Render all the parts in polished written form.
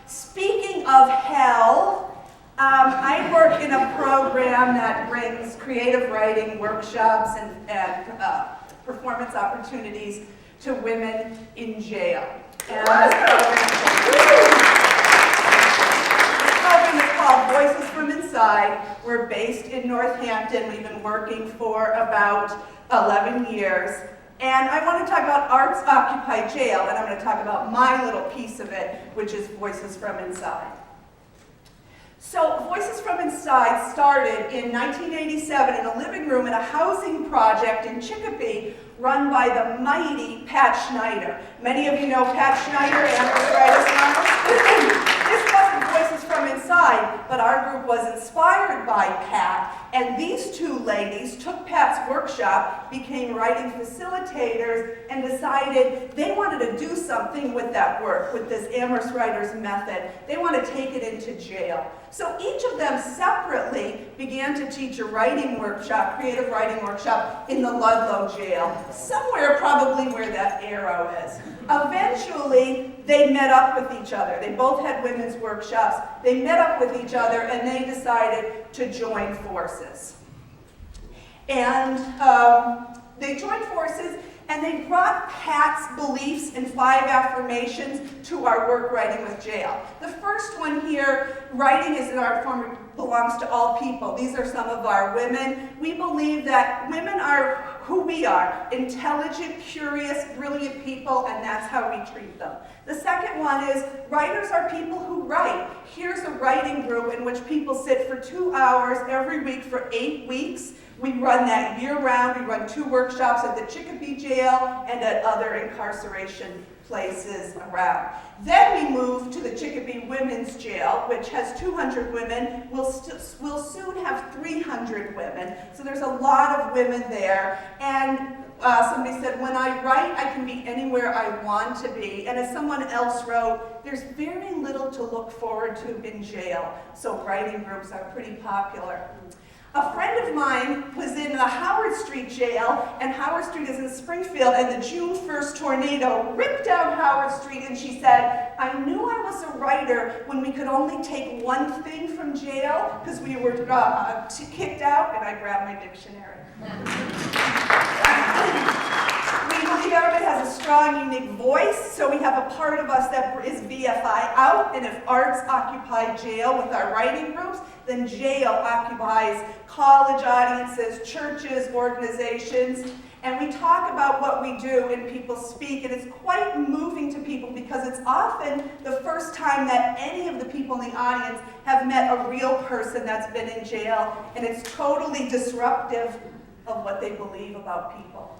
Speaking of hell, I work in a program that brings creative writing workshops and performance opportunities to women in jail. And this program is called Voices from Inside. We're based in Northampton. We've been working for about 11 years. And I want to talk about Arts Occupy Jail, and I'm going to talk about my little piece of it, which is Voices from Inside. So Voices from Inside started in 1987 in a living room in a housing project in Chicopee run by the mighty Pat Schneider. Many of you know Pat Schneider, Amherst. This wasn't Voices from Inside, but our group was inspired by Pat, and these two ladies took Pat's workshop, became writing facilitators, and decided they wanted to do something with that work, with this Amherst Writers Method. They want to take it into jail. So each of them separately began to teach a writing workshop, creative writing workshop, in the Ludlow jail, somewhere probably where that arrow is. Eventually, they met up with each other. They both had women's workshops. They met up with each other and they decided to join forces. And they joined forces and they brought Pat's beliefs in 5 affirmations to our work writing with jail. The first one here, writing is an art form, belongs to all people. These are some of our women. We believe that women are who we are, intelligent, curious, brilliant people, and that's how we treat them. The second one is, writers are people who write. Here's a writing group in which people sit for 2 hours every week for 8 weeks. We run that year-round. We run 2 workshops at the Chicopee Jail and at other incarceration places around. Then we move to the Chicopee Women's Jail, which has 200 women. We'll soon have 300 women. So there's a lot of women there. And somebody said, when I write, I can be anywhere I want to be. And as someone else wrote, there's very little to look forward to in jail. So writing groups are pretty popular. A friend of mine was in the Howard Street jail, and Howard Street is in Springfield, and the June 1st tornado ripped down Howard Street, and she said, I knew I was a writer when we could only take one thing from jail, because we were kicked out, and I grabbed my dictionary. We believe everybody has a strong, unique voice, so we have a part of us that is VFI out, and if arts occupy jail with our writing groups, then jail occupies college audiences, churches, organizations, and we talk about what we do and people speak, and it's quite moving to people because it's often the first time that any of the people in the audience have met a real person that's been in jail, and it's totally disruptive of what they believe about people.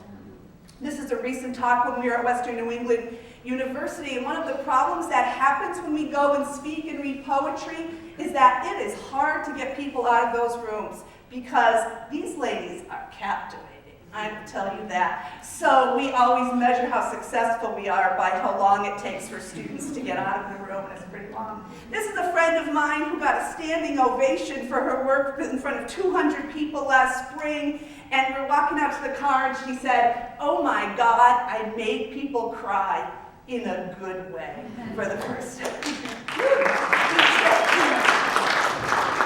This is a recent talk when we were at Western New England University, and one of the problems that happens when we go and speak and read poetry is that it is hard to get people out of those rooms because these ladies are captivating. I can tell you that. So we always measure how successful we are by how long it takes for students to get out of the room, and it's pretty long. This is a friend of mine who got a standing ovation for her work in front of 200 people last spring, and we're walking out to the car and she said, oh my God, I made people cry in a good way for the first time.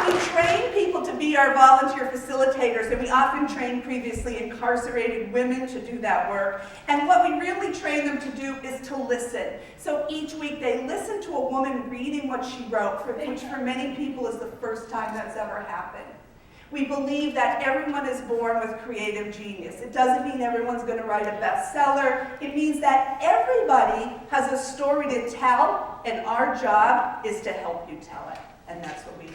We train people to be our volunteer facilitators, and we often train previously incarcerated women to do that work. And what we really train them to do is to listen. So each week they listen to a woman reading what she wrote, which for many people is the first time that's ever happened. We believe that everyone is born with creative genius. It doesn't mean everyone's going to write a bestseller. It means that everybody has a story to tell, and our job is to help you tell it. And that's what we do.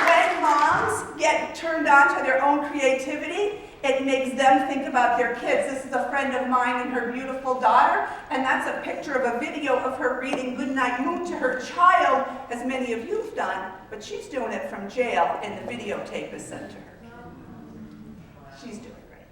When moms get turned on to their own creativity, it makes them think about their kids. This is a friend of mine and her beautiful daughter, and that's a picture of a video of her reading Goodnight Moon to her child, as many of you have done, but she's doing it from jail, and the videotape is sent to her. She's doing great.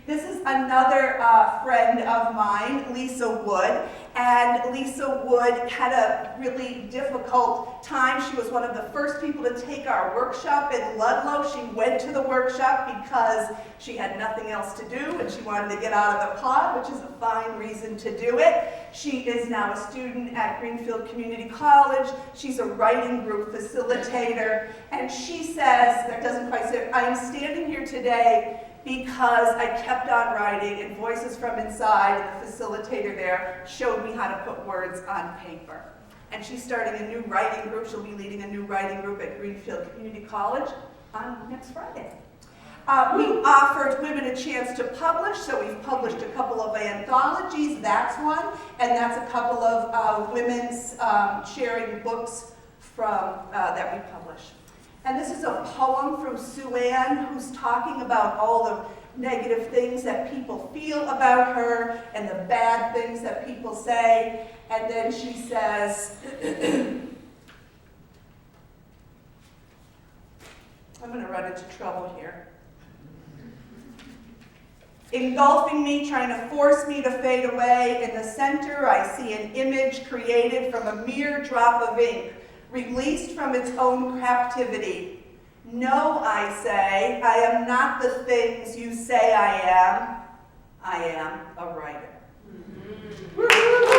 This is another friend of mine, Lisa Wood. And Lisa Wood had a really difficult time. She was one of the first people to take our workshop in Ludlow. She went to the workshop because she had nothing else to do and she wanted to get out of the pod, which is a fine reason to do it. She is now a student at Greenfield Community College. She's a writing group facilitator. And she says, that doesn't quite say, I am standing here today because I kept on writing and Voices from Inside, and the facilitator there showed me how to put words on paper. And she's starting a new writing group. She'll be leading a new writing group at Greenfield Community College on next Friday. We offered women a chance to publish, so we've published a couple of anthologies. That's one, and that's a couple of women's sharing books from that we publish. And this is a poem from Sue Ann, who's talking about all the negative things that people feel about her and the bad things that people say. And then she says, I'm going to run into trouble here. Engulfing me, trying to force me to fade away. In the center, I see an image created from a mere drop of ink, released from its own captivity. No, I say, I am not the things you say I am. I am a writer. Mm-hmm.